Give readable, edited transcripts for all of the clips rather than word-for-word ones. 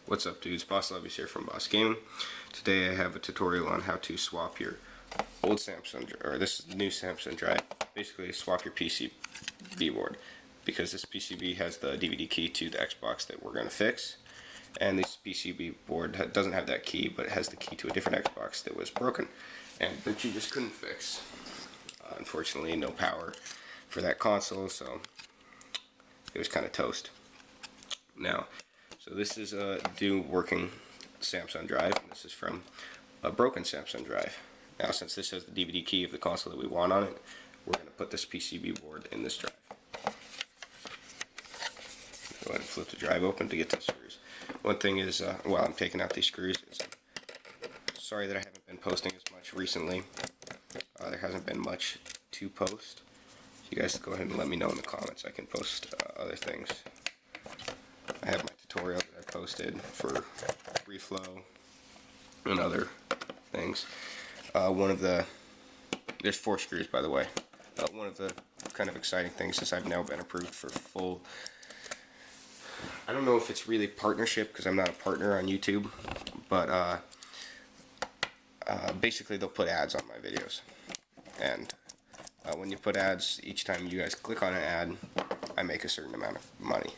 What's up, dudes? Boss Levy's here from Boss Gaming. Today I have a tutorial on how to swap your old Samsung, or this is the new Samsung drive. Basically, swap your PCB board, because this PCB has the DVD key to the Xbox that we're going to fix, and this PCB board doesn't have that key, but it has the key to a different Xbox that was broken, and that you just couldn't fix. Unfortunately, no power for that console, so it was kind of toast. Now, so this is a new working Samsung drive, and this is from a broken Samsung drive. Now, since this has the DVD key of the console that we want on it, we're going to put this PCB board in this drive. Go ahead and flip the drive open to get to the screws. One thing is, while I'm taking out these screws, sorry that I haven't been posting as much recently. There hasn't been much to post. You guys go ahead and let me know in the comments. I can post other things. I have my tutorial that I posted for reflow and other things. There's 4 screws, by the way. One of the kind of exciting things is I've now been approved for full, I don't know if it's really partnership because I'm not a partner on YouTube, but basically they'll put ads on my videos, and when you put ads, each time you guys click on an ad, I make a certain amount of money.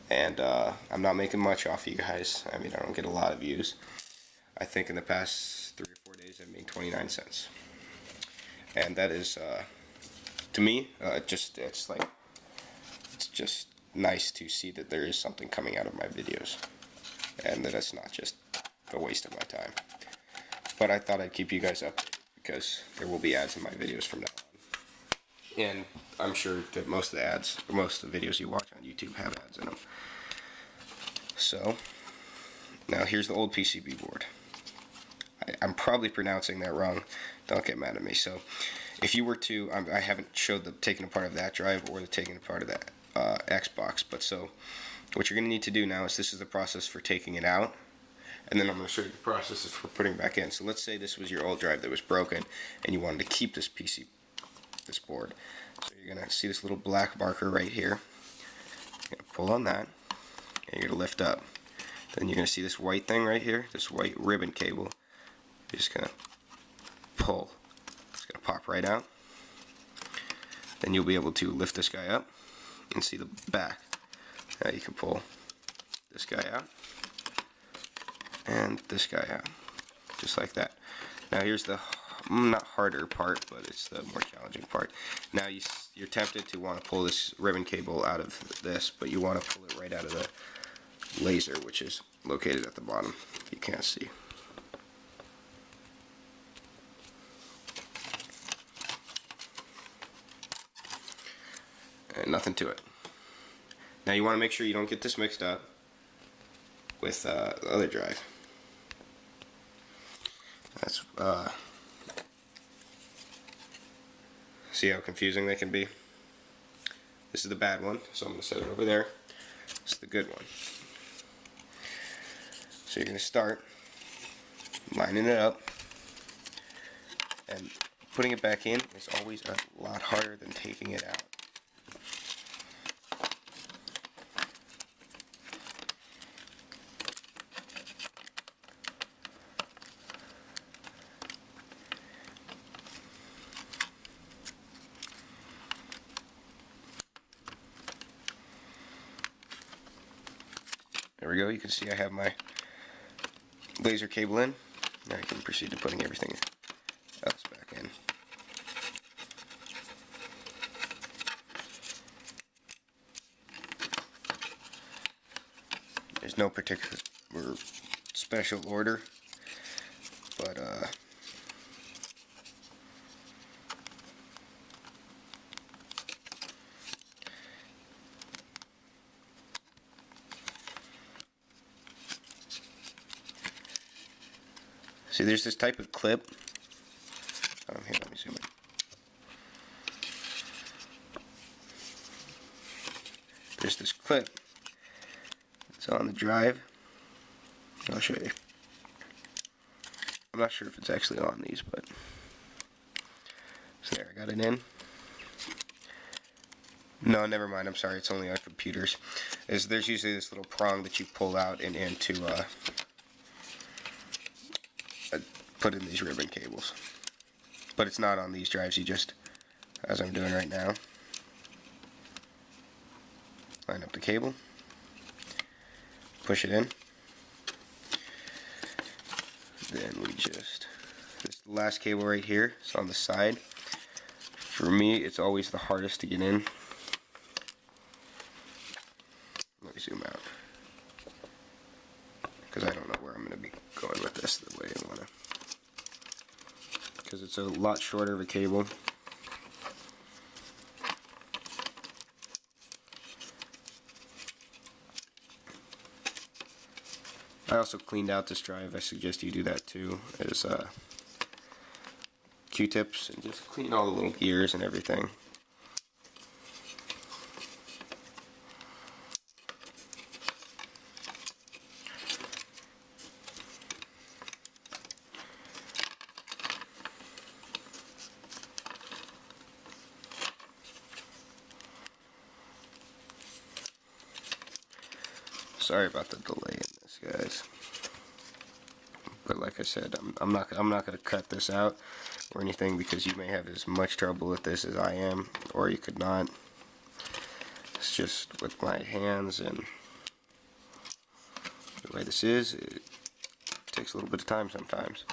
And I'm not making much off you guys. I mean, I don't get a lot of views. I think in the past 3 or 4 days I've made 29 cents. And that is, to me, it's just nice to see that there is something coming out of my videos. And that it's not just a waste of my time. But I thought I'd keep you guys up, because there will be ads in my videos from now on. And I'm sure that most of the ads, or most of the videos you watch on YouTube have ads in them. So, now here's the old PCB board. I'm probably pronouncing that wrong. Don't get mad at me. So, if you were to, I haven't showed the taking apart of that drive or the taking apart of that Xbox, but so, what you're going to need to do now is, this is the process for taking it out, and then I'm going to show you the processes for putting it back in. So let's say this was your old drive that was broken, and you wanted to keep this board. So you're going to see this little black marker right here. You're going to pull on that, and you're going to lift up. Then you're going to see this white thing right here, this white ribbon cable. You're just going to pull. It's going to pop right out. Then you'll be able to lift this guy up and see the back. Now you can pull this guy out and this guy out, just like that. Now here's the not harder part, but it's the more challenging part. Now you're tempted to want to pull this ribbon cable out of this, but you want to pull it right out of the laser, which is located at the bottom. You can't see. And nothing to it. Now you want to make sure you don't get this mixed up with the other drive. That's see how confusing they can be? This is the bad one, so I'm going to set it over there. This is the good one. So you're going to start lining it up, and putting it back in is always a lot harder than taking it out. There we go. You can see I have my laser cable in. Now I can proceed to putting everything else back in. There's no particular special order, but see, there's this type of clip. Here, let me zoom in. There's this clip. It's on the drive. I'll show you. I'm not sure if it's actually on these, but so there, I got it in. No, never mind. I'm sorry. It's only on computers. There's usually this little prong that you pull out and into put in these ribbon cables. But it's not on these drives. You just, as I'm doing right now, line up the cable, push it in. Then we just, this last cable right here is on the side. For me, it's always the hardest to get in. Let me zoom out, because I don't know where I'm going to be going with this the way I want to. Because it's a lot shorter of a cable. I also cleaned out this drive. I suggest you do that too. Is Q-tips and just clean all the little gears and everything. Sorry about the delay in this, guys. But like I said, I'm not gonna cut this out or anything, because you may have as much trouble with this as I am, or you could not. It's just with my hands and the way this is, it takes a little bit of time sometimes.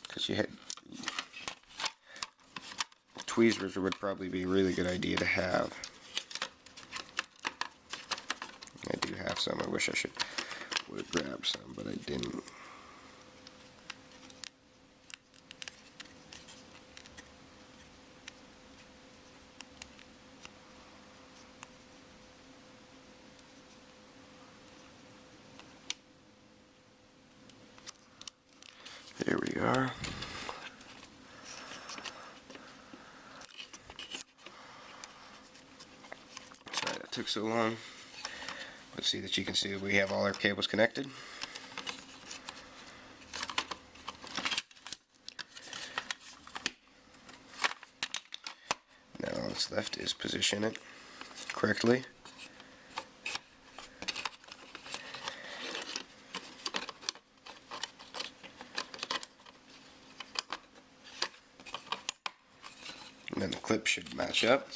Because you had tweezers would probably be a really good idea to have. I do have some. I wish I would have grabbed some, but I didn't. Here we are. Sorry that took so long. Let's see that you can see that we have all our cables connected. Now all that's left is position it correctly. And then the clip should match up.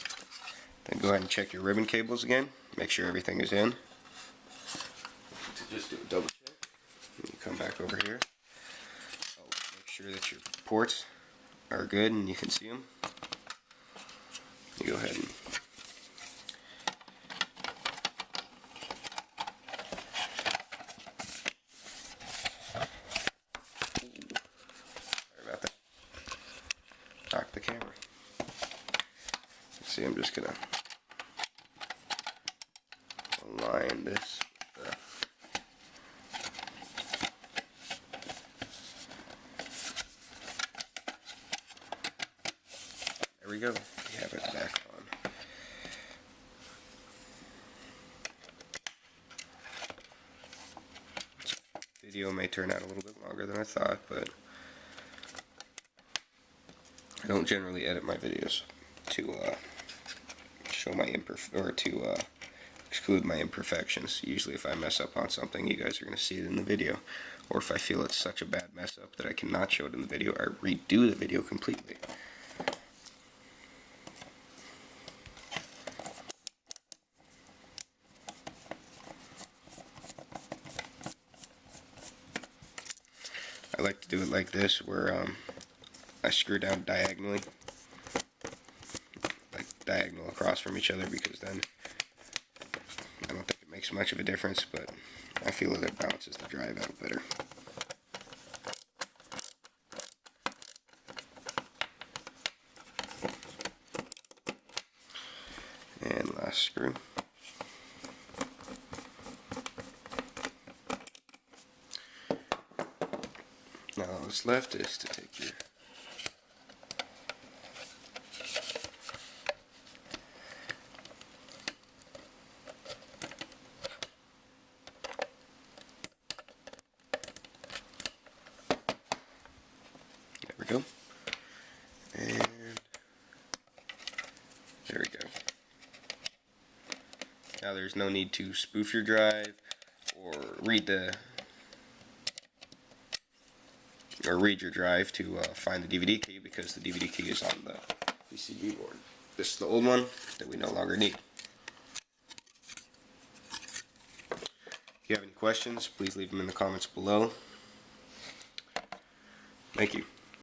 Then go ahead and check your ribbon cables again. Make sure everything is in. Just do a double check. And you come back over here. Make sure that your ports are good and you can see them. You go ahead and sorry about that. Knock the camera. Let's see, I'm just gonna align this. There we go. We have it back on. Video may turn out a little bit longer than I thought, but I don't generally edit my videos to show my exclude my imperfections. Usually if I mess up on something, you guys are going to see it in the video. Or if I feel it's such a bad mess up that I cannot show it in the video, I redo the video completely. I like to do it like this, where I screw down diagonally, like diagonal across from each other, because then I don't think it makes much of a difference, but I feel that it balances the drive out better. And last screw. Now all that's left is to take your there's no need to spoof your drive or read your drive to find the DVD key, because the DVD key is on the PCB board. This is the old one that we no longer need. If you have any questions, please leave them in the comments below. Thank you.